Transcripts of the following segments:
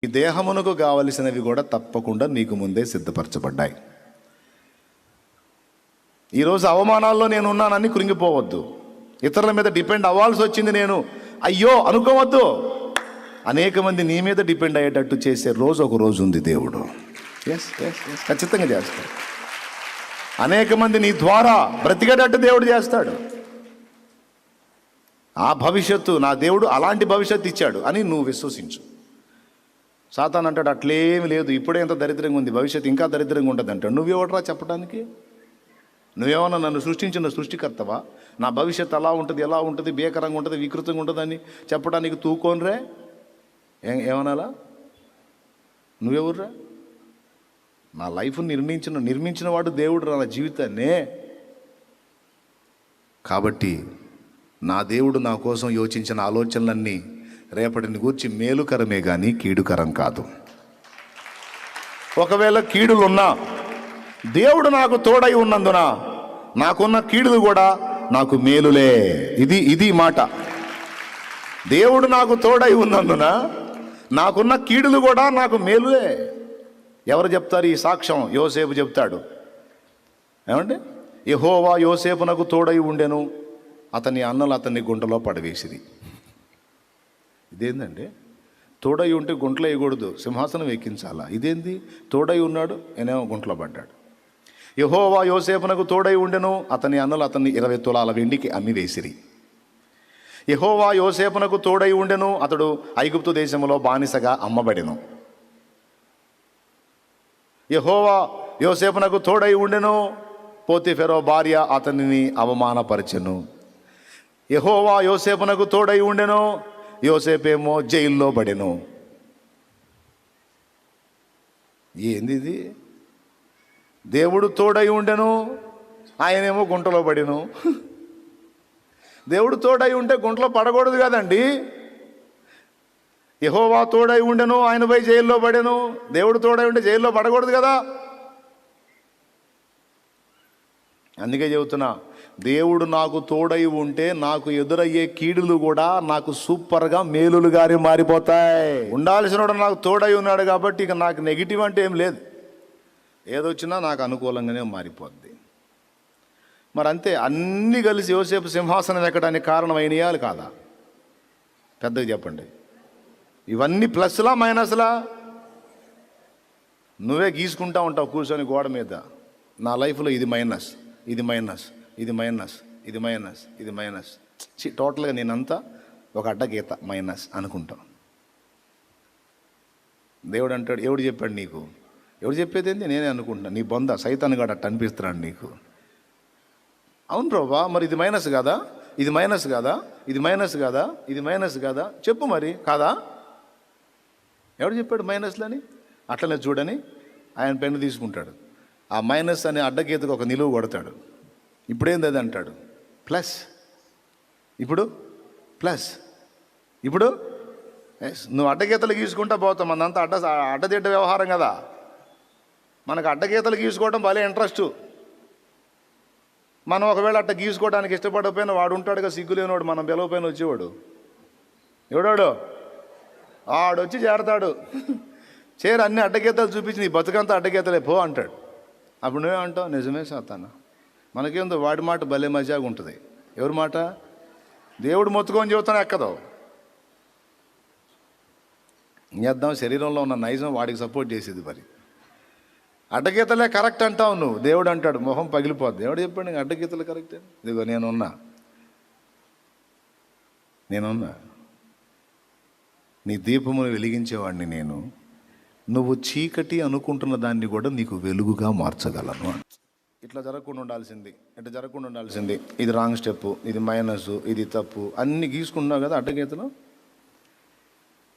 ఈ దేహమునకు కావలసినవి కూడా తప్పకుండా నీకు ముందే సిద్ధపరచబడ్డాయి. ఈరోజు అవమానాల్లో నేను ఉన్నానని కృంగిపోవద్దు. ఇతరుల మీద డిపెండ్ అవ్వాల్సి వచ్చింది నేను అయ్యో అనుకోవద్దు. అనేక మంది నీ మీద డిపెండ్ అయ్యేటట్టు చేసే రోజు ఒక రోజు ఉంది. దేవుడు ఖచ్చితంగా చేస్తాడు. అనేక మంది నీ ద్వారా బ్రతికేటట్టు దేవుడు చేస్తాడు. ఆ భవిష్యత్తు నా దేవుడు అలాంటి భవిష్యత్తు ఇచ్చాడు అని నువ్వు విశ్వసించు. సాతాను అంటాడు అట్లేమి లేదు, ఇప్పుడే ఎంత దరిద్రంగా ఉంది, భవిష్యత్తు ఇంకా దరిద్రంగా ఉంటుంది అంటాడు. నువ్వెవడరా చెప్పడానికి? నువ్వేమన్నా నన్ను సృష్టించిన సృష్టికర్తవా? నా భవిష్యత్తు అలా ఉంటుంది, ఎలా ఉంటుంది, భీకరంగా ఉంటుంది, వికృతంగా ఉంటుందని చెప్పడానికి తూకోనరే ఏమనాలా? నువ్వెవర్రా? నా లైఫ్ని నిర్మించిన వాడు దేవుడు, నా జీవితాన్నే. కాబట్టి నా దేవుడు నా కోసం యోచించిన ఆలోచనలన్నీ రేపటిని గూర్చి మేలుకరమే కానీ కీడుకరం కాదు. ఒకవేళ కీడులున్నా దేవుడు నాకు తోడై ఉన్నందున నాకున్న కీడులు కూడా నాకు మేలులే. ఇది మాట. దేవుడు నాకు తోడై ఉన్నందున నాకున్న కీడులు కూడా నాకు మేలులే. ఎవరు చెప్తారు ఈ సాక్ష్యం? యోసేపు చెప్తాడు. ఏమంటే యెహోవా యోసేపునకు తోడై ఉండెను, అతని అన్నలు అతన్ని గుంటలో పడవేసిరి. ఇదేందండి? తోడై ఉంటే గుంటలో వేయకూడదు, సింహాసనం ఎక్కించాలా? ఇదేంది? తోడై ఉన్నాడు, నేనేమో గుంటలో పడ్డాడు. యెహోవా యోసేపునకు తోడై ఉండెను, అతని అన్నలు అతన్ని 20 తులాల వెండికి అమ్మి వేసిరి. యెహోవా యోసేపునకు తోడై ఉండెను, అతడు ఐగుప్తు దేశంలో బానిసగా అమ్మబడెను. యెహోవా యోసేపునకు తోడై ఉండెను, పోతిఫెరో భార్య అతనిని అవమానపరచెను. యెహోవా యోసేపునకు తోడై ఉండెను, యోసేపేమో జైల్లో పడెను. ఏంది ఇది? దేవుడు తోడై ఉండెను, ఆయనేమో గుంటలో పడెను. దేవుడు తోడై ఉంటే గుంటలో పడకూడదు కదండి. యెహోవా తోడై ఉండెను, ఆయన పోయి జైల్లో పడెను. దేవుడు తోడై ఉంటే జైల్లో పడకూడదు కదా. అందుకే చెబుతున్నా, దేవుడు నాకు తోడై ఉంటే నాకు ఎదురయ్యే కీడులు కూడా నాకు సూపర్గా మేలులుగానే మారిపోతాయి. ఉండాల్సినోడు నాకు తోడై ఉన్నాడు కాబట్టి ఇక నాకు నెగిటివ్ అంటే ఏం లేదు. ఏదొచ్చినా నాకు అనుకూలంగానే మారిపోద్ది. మరి అంతే, అన్నీ కలిసి యోసేపు సింహాసనం ఎక్కడానికి కారణం అయినాయాలు కాదా? పెద్దగా చెప్పండి. ఇవన్నీ ప్లస్లా మైనస్లా? నువ్వే గీసుకుంటా ఉంటావు కూర్చొని గోడ మీద. నా లైఫ్లో ఇది మైనస్, ఇది మైనస్, ఇది మైనస్, ఇది మైనస్, ఇది మైనస్. టోటల్గా నేనంతా ఒక అడ్డగీత మైనస్ అనుకుంటాం. దేవుడు అంటాడు, ఎవడు చెప్పాడు నీకు? ఎవడు చెప్పేది ఏంటి? నేనే అనుకుంటున్నాను. నీ బొంద సైతాన్ గాడు అట్ట అనిపిస్తున్నాడు నీకు. అవును ప్రభా, మరి ఇది మైనస్ కాదా? ఇది మైనస్ కాదా? ఇది మైనస్ కాదా? ఇది మైనస్ కాదా? చెప్పు మరి, కాదా? ఎవడు చెప్పాడు మైనస్లని? అట్లనే చూడని ఆయన పెన్ను తీసుకుంటాడు, ఆ మైనస్ అనే అడ్డగీతకు ఒక నిలువు కొడతాడు. ఇప్పుడేంది అది అంటాడు ప్లస్, ఇప్పుడు ప్లస్, ఇప్పుడు నువ్వు అడ్డగీతలు గీసుకుంటా పోతావు. మనంతా అడ్డదిడ్డ వ్యవహారం కదా. మనకు అడ్డగీతలు గీసుకోవడం భలే ఇంట్రెస్ట్. మనం ఒకవేళ అట్ట గీసుకోవడానికి ఇష్టపడకపోయినా వాడు ఉంటాడుగా సిగ్గులేనివాడు, మనం పిలవపోయిన వచ్చేవాడు. ఎవడాడు? ఆడొచ్చి చేరతాడు. చేరి అన్ని అడ్డగీతలు చూపించి నీ బతుకంతా అడ్డగీతలే పో అంటాడు. అప్పుడు నువ్వేమంటావు? నిజమే సాతానా, మనకేందో వాడి మాట భలే మజాగా ఉంటుంది. ఎవరి మాట? దేవుడు మొత్తుకొని చెబుతాను ఎక్కదో. చేద్దాం, శరీరంలో ఉన్న నైజం వాడికి సపోర్ట్ చేసేది. మరి అడ్డగీతలే కరెక్ట్ అంటావు నువ్వు. దేవుడు అంటాడు మొహం పగిలిపోద్ది. దేవుడు చెప్పాడు నీకు అడ్డగీతలు కరెక్ట్? ఇదిగో నేనున్నా, నీ దీపమును వెలిగించేవాడిని నేను. నువ్వు చీకటి అనుకుంటున్న దాన్ని కూడా నీకు వెలుగుగా మార్చగలను. ఇట్లా జరగకుండా ఉండాల్సింది, ఇట్లా జరగకుండా ఉండాల్సింది, ఇది రాంగ్ స్టెప్, ఇది మైనస్, ఇది తప్పు, అన్నీ గీసుకుంటున్నావు కదా అడ్డగీతలు.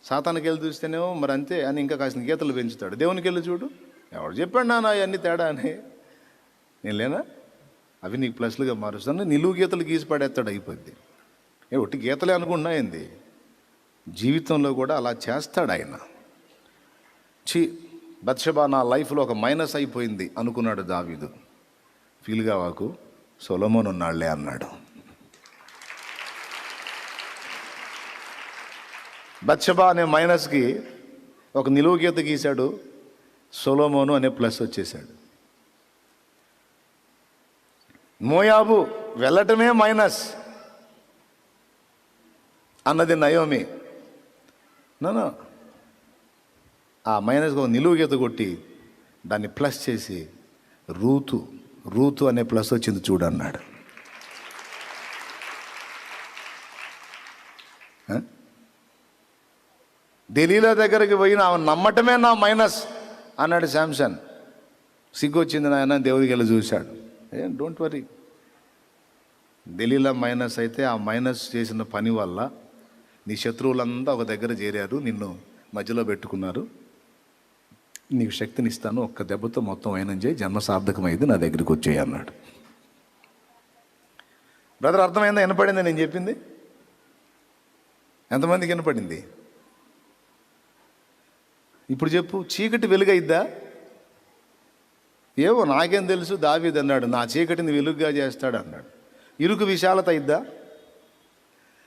సాతానికి వెళ్ళి చూస్తేనేమో మరి అంతే అని ఇంకా కాసిన గీతలు పెంచుతాడు. దేవునికి వెళ్ళి చూడు, ఎవడు చెప్పాడు నాన్న అవన్నీ తేడా అని? నేను లేనా? అవి నీకు ప్లస్లుగా మారుస్తాను. నిలువు గీతలు గీసి పడేస్తాడు, అయిపోద్ది. ఒట్టి గీతలే అనుకున్నా ఏంది? జీవితంలో కూడా అలా చేస్తాడు ఆయన. బత్షెబా నా లైఫ్లో ఒక మైనస్ అయిపోయింది అనుకున్నాడు దావీదు. ఫీల్ కావాకు, సొలొమోను ఉన్నాళ్లే అన్నాడు. బత్షెబా అనే మైనస్కి ఒక నిలువు గీత గీశాడు, సొలొమోను అనే ప్లస్ వచ్చేసాడు. మోయాబు వెళ్ళటమే మైనస్ అన్నది నయోమి. నో, ఆ మైనస్కి ఒక నిలువు గీత కొట్టి దాన్ని ప్లస్ చేసి రూతు అనే ప్లస్ వచ్చింది చూడన్నాడు. దెలీలా దగ్గరికి పోయిన ఆమె నమ్మటమే నా మైనస్ అన్నాడు శాంసన్. సిగ్గు వచ్చింది నాయన, దేవుడికి వెళ్ళి చూశాడు. డోంట్ వరీ, దెలీలా మైనస్ అయితే ఆ మైనస్ చేసిన పని వల్ల నీ శత్రువులంతా ఒక దగ్గర చేరారు, నిన్ను మధ్యలో పెట్టుకున్నారు. నీకు శక్తిని ఇస్తాను, ఒక్క దెబ్బతో మొత్తం అయినం చేయి, జన్మ సార్థకమైంది, నా దగ్గరికి వచ్చేయి అన్నాడు. బ్రదర్, అర్థమైందా? వినపడిందా నేను చెప్పింది? ఎంతమందికి వినపడింది? ఇప్పుడు చెప్పు, చీకటి వెలుగైద్దా? ఏవో నాకేం తెలుసు, దావీదు అన్నాడు నా చీకటిని వెలుగుగా చేస్తాడు అన్నాడు. ఇరుకు విశాలత అయిద్దా?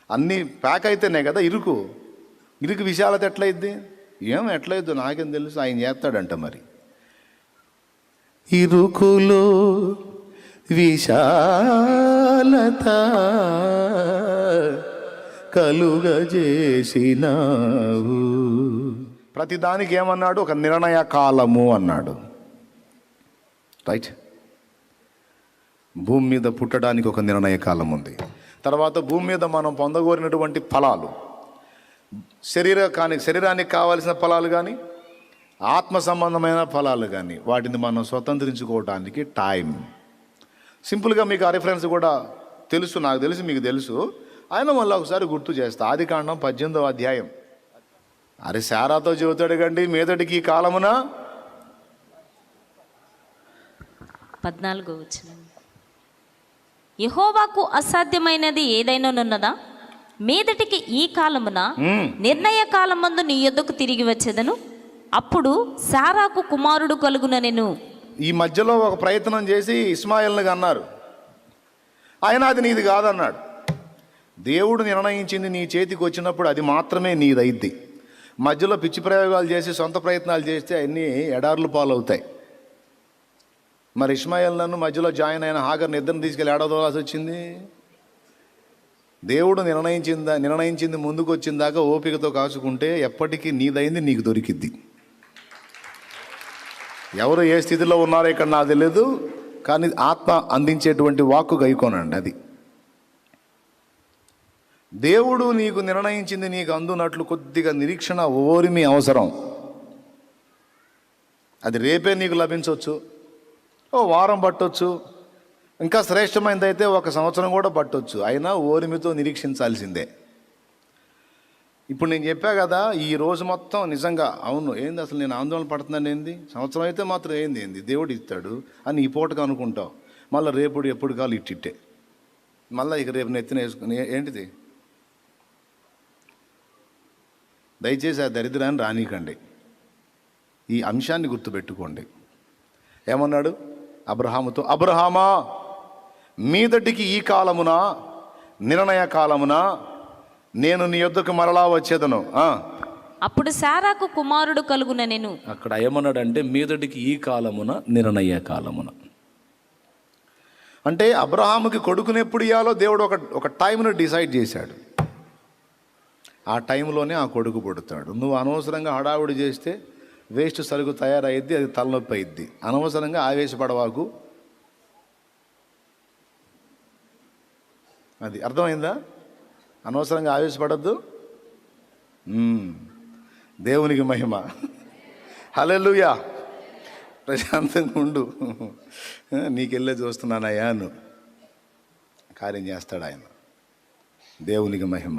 అన్నీ ప్యాక్ అయితేనే కదా ఇరుకు విశాలత ఎట్లయిద్ది? ఎట్లయిద్దు నాకేం తెలుసు, ఆయన చేస్తాడంట. మరి ఇరుకులో విశాలత కలుగజేసినావు. ప్రతిదానికి ఏమన్నాడు? ఒక నిర్ణయ కాలము అన్నాడు. రైట్, భూమి మీద పుట్టడానికి ఒక నిర్ణయ కాలం ఉంది. తర్వాత భూమి మీద మనం పొందగోరినటువంటి ఫలాలు, శరీరానికి కావాల్సిన ఫలాలు కానీ, ఆత్మ సంబంధమైన ఫలాలు కానీ, వాటిని మనం స్వతంత్రించుకోవడానికి టైం. సింపుల్గా మీకు ఆ రిఫరెన్స్ కూడా తెలుసు, నాకు తెలుసు, మీకు తెలుసు. ఆయన మళ్ళీ ఒకసారి గుర్తు చేస్తా. ఆదికాండం 18వ అధ్యాయం. అరే శారాతో చెబుతాడు కండి, మీదటికి ఈ కాలమున 14వ వచనం. యెహోవాకు అసాధ్యమైనది ఏదైనానున్నదా? మీదటికి ఈ కాలమున నిర్ణయ కాలమందు నీ యొద్దకు తిరిగి వచ్చేదను, అప్పుడు శారాకు కుమారుడు కలుగుననెను. ఈ మధ్యలో ఒక ప్రయత్నం చేసి ఇస్మాయిల్ని అన్నారు. ఆయన అది నీది కాదన్నాడు. దేవుడు నిర్ణయించింది నీ చేతికి వచ్చినప్పుడు అది మాత్రమే నీదైద్ది. మధ్యలో పిచ్చి ప్రయోగాలు చేసి సొంత ప్రయత్నాలు చేస్తే అన్నీ ఎడార్లు పాలవుతాయి. మరి ఇస్మాయిల్ నన్ను మధ్యలో జాయిన్ అయిన హాగర్ని ఇద్దరిని తీసుకెళ్ళి ఏడాదోలాల్సి వచ్చింది. దేవుడు నిర్ణయించింది ముందుకు వచ్చిందాకా ఓపికతో కాచుకుంటే ఎప్పటికీ నీదైంది నీకు దొరికిద్ది. ఎవరు ఏ స్థితిలో ఉన్నారో ఇక్కడ నాకు తెలియదు, కానీ ఆత్మ అందించేటువంటి వాక్కు గైకోనండి. అది దేవుడు నీకు నిర్ణయించింది నీకు అందునట్లు కొద్దిగా నిరీక్షణ, ఓరిమి అవసరం. అది రేపే నీకు లభించవచ్చు, ఓ వారం పట్టొచ్చు, ఇంకా శ్రేష్టమైనదైతే 1 సంవత్సరం కూడా పట్టొచ్చు. అయినా ఓరిమితో నిరీక్షించాల్సిందే. ఇప్పుడు నేను చెప్పా కదా, ఈ రోజు మొత్తం నిజంగా అవును ఏంది అసలు నేను ఆందోళన పడుతున్నాను, ఏంది సంవత్సరం అయితే మాత్రం ఏంది దేవుడు ఇస్తాడు అని ఈ పూటకు అనుకుంటావు. మళ్ళీ రేపు ఎప్పుడు కాలు ఇట్టిట్టే, మళ్ళీ ఇక రేపు నెత్తిన వేసుకుని ఏంటిది? దయచేసి ఆ దరిద్రాన్ని రానీకండి. ఈ అంశాన్ని గుర్తుపెట్టుకోండి. ఏమన్నాడు అబ్రహాముతో? అబ్రహామా, మీదటికి ఈ కాలమున నిర్ణయ కాలమున నేను నీ యొద్దకు మరలా వచ్చేదను, అప్పుడు శారాకు కుమారుడు కలుగుననెను. అక్కడ ఏమన్నాడంటే మీదటికి ఈ కాలమున నిర్ణయ కాలమున. అంటే అబ్రహాముకి కొడుకుని ఎప్పుడు ఇవ్వాలో దేవుడు ఒక టైంను డిసైడ్ చేశాడు. ఆ టైంలోనే ఆ కొడుకు పుడతాడు. నువ్వు అనవసరంగా హడావుడి చేస్తే వేస్ట్ సరుకు తయారయ్యిద్ది, అది తలనొప్పి అయ్యిద్ది. అనవసరంగా ఆవేశపడవాకు. అది అర్థమైందా? అనవసరంగా ఆవేశపడద్దు. దేవునికి మహిమ. హల్లెలూయా. ప్రశాంతంగా ఉండు. నీకెళ్ళే చూస్తున్నానయ్యా, నువ్వు కార్యం చేస్తాడు ఆయన. దేవునికి మహిమ.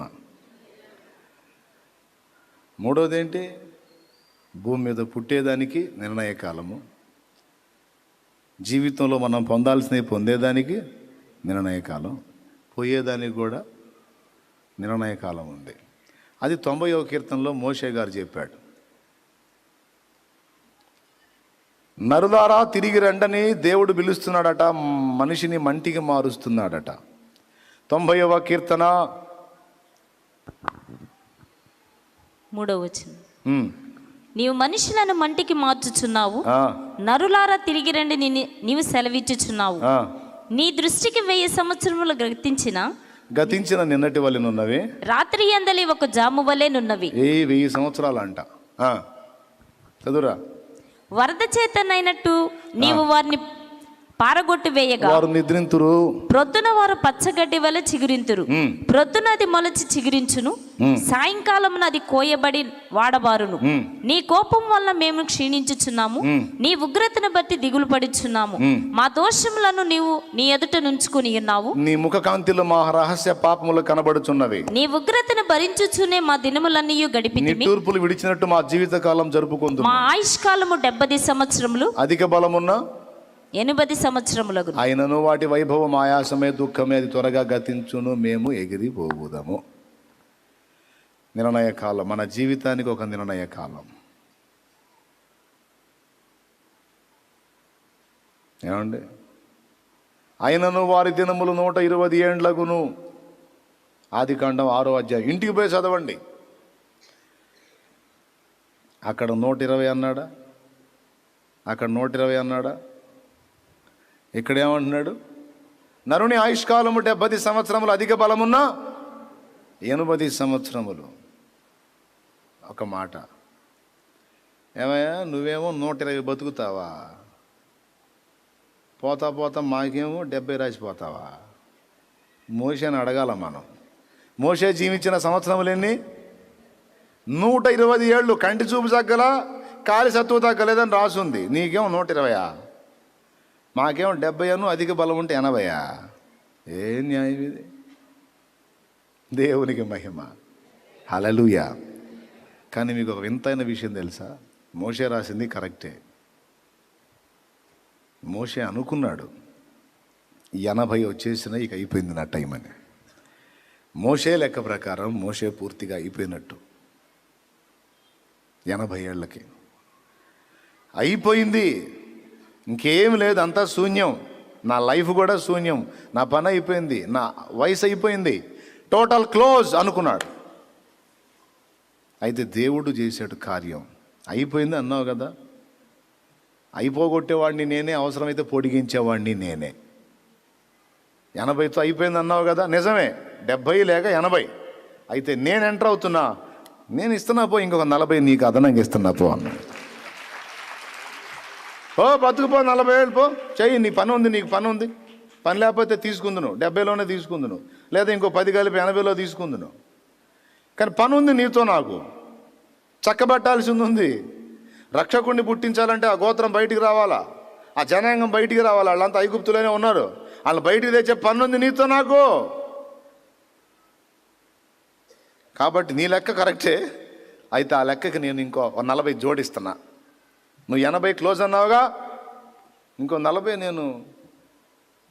మూడోది ఏంటి? భూమి మీద పుట్టేదానికి నిర్ణయ కాలము, జీవితంలో మనం పొందాల్సినవి పొందేదానికి నిర్ణయ కాలం, పోయేదానికి కూడా నిర్ణయ కాలం ఉంది. అది 90వ కీర్తనలో మోషే గారు చెప్పాడు. నరులారా తిరిగి రండని దేవుడు పిలుస్తున్నాడట, మనిషిని మంటికి మారుస్తున్నాడట. 90వ కీర్తన 3వ వచనం. నీవు మనుషులను మంటికి మార్చుచున్నావు, ఆ, నరులారా తిరిగి రండి నీవు సెలవిచ్చుచున్నావు. ఆ. నీ దృష్టికి 1000 సంవత్సరములు గతించిన నిన్నటి వలెనున్నవి, రాత్రి ఎందలి ఒక జాము వలెనున్నవి. 1000 సంవత్సరాలు అంట. చదువురా. వరద చేతనైనట్టు నీవు వారిని పారగొట్టు వేయగా వారు నిద్రింతురు, ప్రొద్దున వారు పచ్చగడ్డి వలె చిగురింతురు. ప్రొద్దున అది మొలచి చిగురించును, సాయంకాలమున అది కోయబడి వాడబారును. నీ కోపం వల్ల మేము క్షీణించుచున్నాము, నీ ఉగ్రతను బట్టి దిగులు పడుచున్నాము. మా దోషములను నీవు నీ ఎదుట నుంచుకుని ఉన్నావు. నీ ముఖ కాంతిలో మా రహస్య పాపములు కనబడుచున్నవి. నీ ఉగ్రతను భరించుచునే మా దినములన్నీ గడిపితిమి. నిట్టూర్పులు విడిచినట్టు మా జీవిత కాలం జరుపుకుందు. మా ఆయుష్కాలము 70 సంవత్సరములు, అధిక బలమున్న 80 సంవత్సరములకు. ఆయనను వాటి వైభవం ఆయాసమే దుఃఖమే అది త్వరగా గతించును, మేము ఎగిరిపోవుదాము. నిర్ణయ కాలం, మన జీవితానికి ఒక నిర్ణయ కాలం. ఏమండి? ఆయనను వారి దినములు 120 ఏండ్లగును. ఆదికాండం 6వ అధ్యాయం. ఇంటికి పోయి చదవండి. అక్కడ 120 అన్నాడా? అక్కడ 120 అన్నాడా? ఇక్కడ ఏమంటున్నాడు? నరుని ఆయుష్కాలము 70 సంవత్సరములు, అధిక బలమున్నా 80 సంవత్సరములు. ఒక మాట, ఏమయ్యా నువ్వేమో 120 బతుకుతావా? పోతా పోతా మాకేమో 70 రాసిపోతావా? మోషేని అడగాల మనం. మోషే జీవించిన సంవత్సరములు ఎన్ని? 120 ఏళ్ళు. కంటి చూపు తగ్గల, కాలి సత్తువు తగ్గలేదని రాసుంది. నీకేమో 120. మాకేమో 70 అధిక బలం ఉంటే 80. ఏ న్యాయం ఇది? దేవునికి మహిమ. హల్లెలూయా. కానీ మీకు ఒక వింతైన విషయం తెలుసా? మోషే రాసింది కరెక్టే. మోషే అనుకున్నాడు 80 వచ్చేసిన ఇక అయిపోయింది నా టైం అని. మోషే లెక్క ప్రకారం మోషే పూర్తిగా అయిపోయినట్టు 80 ఏళ్ళకి అయిపోయింది. ఇంకేం లేదు, అంతా శూన్యం. నా లైఫ్ కూడా శూన్యం, నా పని అయిపోయింది, నా వయసు అయిపోయింది, టోటల్ క్లోజ్ అనుకున్నాడు. అయితే దేవుడు చేశాడు కార్యం. అయిపోయింది అన్నావు కదా, అయిపోగొట్టేవాడిని నేనే, అవసరమైతే పొడిగించేవాడిని నేనే. 80తో అయిపోయింది అన్నావు కదా, నిజమే. 70 లేక 80. అయితే నేను ఎంటర్ అవుతున్నా, నేను ఇస్తున్నా పో, ఇంకొక 40 నీకు అదనంగా ఇస్తున్నా పో అన్నాడు. ఓ బతుకుపో, 40 ఏళ్ళు పో, చెయ్యి, నీ పని ఉంది, నీకు పని ఉంది. పని లేకపోతే తీసుకుందును, 70లోనే తీసుకుందును, లేదా ఇంకో 10 కలిపి 80లో తీసుకుందును. కానీ పని ఉంది నీతో నాకు, చక్కబట్టాల్సింది ఉంది. రక్షకుడిని పుట్టించాలంటే ఆ గోత్రం బయటికి రావాలా, ఆ జనాంగం బయటికి రావాలా. వాళ్ళంతా ఐగుప్తులోనే ఉన్నారు, వాళ్ళు బయటికి తెచ్చే పని ఉంది నీతో నాకు. కాబట్టి నీ లెక్క కరెక్టే. అయితే ఆ లెక్కకి నేను ఇంకో 40 జోడిస్తున్నా. నువ్వు 80 క్లోజ్ అన్నావుగా, ఇంకో 40 నేను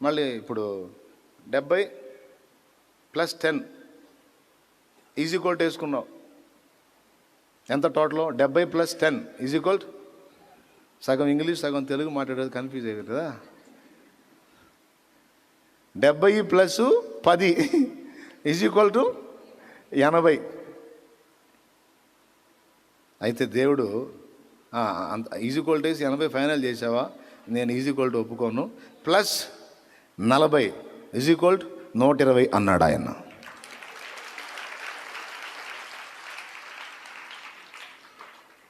మళ్ళీ ఇప్పుడు 70 + 10 ఈజీ కోల్ట్ వేసుకున్నావు. ఎంత టోటల్? 70 + 10 easy Colt. సగం ఇంగ్లీష్ సగం తెలుగు మాట్లాడేది కన్ఫ్యూజ్ అయ్యేది కదా. 70 + 10 ఈజీ కోల్ట్ 80. అయితే దేవుడు అంత ఈజీ కోల్ట్ వేసి 80 ఫైనల్ చేసావా? నేను ఈజీ కోల్ట్ ఒప్పుకోను, +40 ఈజీ కోల్ట్ 120 అన్నాడు ఆయన.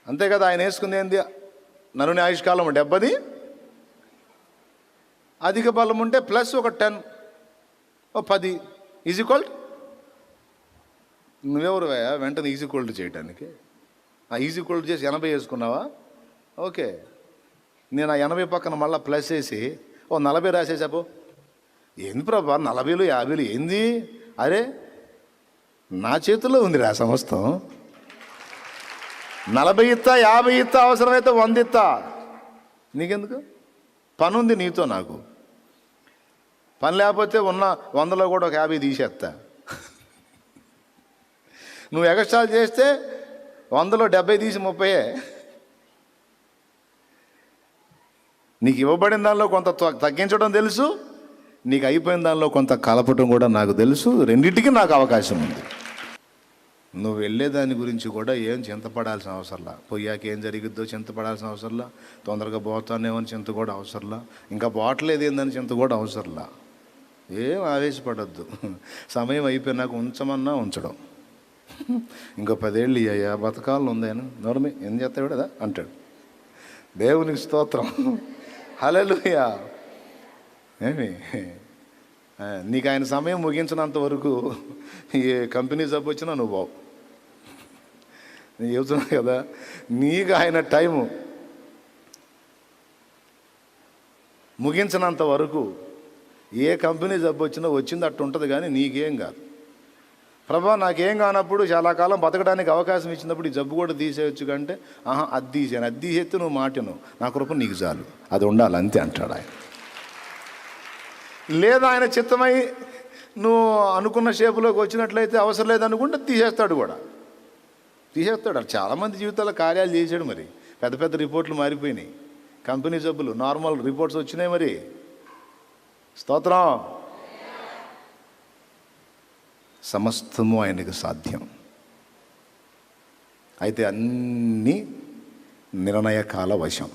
అంతే కదా. ఆయన వేసుకుంది ఏంది? నరుని ఆయుష్కాలం 70, అధిక బలం ఉంటే ప్లస్ ఒక 10, ఓ 10 ఈజీ కోల్ట్. నువ్వెవరు వెంటనే ఈజీ కోల్ట్ చేయడానికి? ఆ ఈజీ కోల్ట్ చేసి 80 వేసుకున్నావా? ఓకే, నేను ఆ 80 పక్కన మళ్ళీ ప్లస్ వేసి ఓ 40 రాసేసాపో. ఏంది ప్రభా 40లు 50లు ఏంది? అరే నా చేతుల్లో ఉంది రా సమస్తం. 40 ఇస్తా, 50 ఇస్తా, అవసరమైతే 100 ఇస్తా. నీకెందుకు? పని ఉంది నీతో నాకు. పని లేకపోతే ఉన్న 100లో కూడా ఒక 50 తీసేస్తా. నువ్వు ఎగస్ట్రాల్ చేస్తే 100లో 70 తీసి 30. నీకు ఇవ్వబడిన దానిలో కొంత తగ్గించడం తెలుసు, నీకు అయిపోయిన దానిలో కొంత కలపటం కూడా నాకు తెలుసు. రెండింటికి నాకు అవకాశం ఉంది. నువ్వు వెళ్ళేదాని గురించి కూడా ఏం చింతపడాల్సిన అవసరంలా. పోయాక ఏం జరిగిద్దో చింతపడాల్సిన అవసరంలా. తొందరగా పోతానేమో అని చింత కూడా అవసరంలా. ఇంకా పోవట్లేదు ఏందని చింత కూడా అవసరంలా. ఏం ఆవేశపడద్దు. సమయం అయిపోయినాక ఉంచమన్నా ఉంచడం. ఇంకో 10 ఏళ్ళు అయ్యా బతకాలను ఉందేను నోరమి ఏం చేస్తాడు కదా అంటాడు. దేవునికి స్తోత్రం. హల్లెలూయా. ఏమి నీకు ఆయన సమయం ముగించినంత వరకు ఏ కంపెనీ జబ్బు వచ్చినా నువ్వు బావు. నేను చెబుతున్నా కదా, నీకు ఆయన టైము ముగించినంత వరకు ఏ కంపెనీ జబ్బు వచ్చినా వచ్చింది అట్టు ఉంటుంది, కానీ నీకేం కాదు. ప్రభా నాకేం కానప్పుడు చాలా కాలం బతకడానికి అవకాశం ఇచ్చినప్పుడు ఈ జబ్బు కూడా తీసేయచ్చు కంటే అది తీసాను, అది తీసేస్తే నువ్వు మాటను, నా కృప నీకు చాలు, అది ఉండాలి అంతే అంటాడు ఆయన. లేదా ఆయన చిత్తమై నువ్వు అనుకున్న షేపులోకి వచ్చినట్లయితే అవసరం లేదనుకుంటే తీసేస్తాడు కూడా, తీసేస్తాడు. చాలామంది జీవితాల్లో కార్యాలు చేశాడు. మరి పెద్ద పెద్ద రిపోర్ట్లు మారిపోయినాయి, కంపెనీ జబ్బులు నార్మల్ రిపోర్ట్స్ వచ్చినాయి. మరి స్తోత్రం. సమస్తము ఆయనకు సాధ్యం. అయితే అన్నీ నిర్ణయకాల వశం.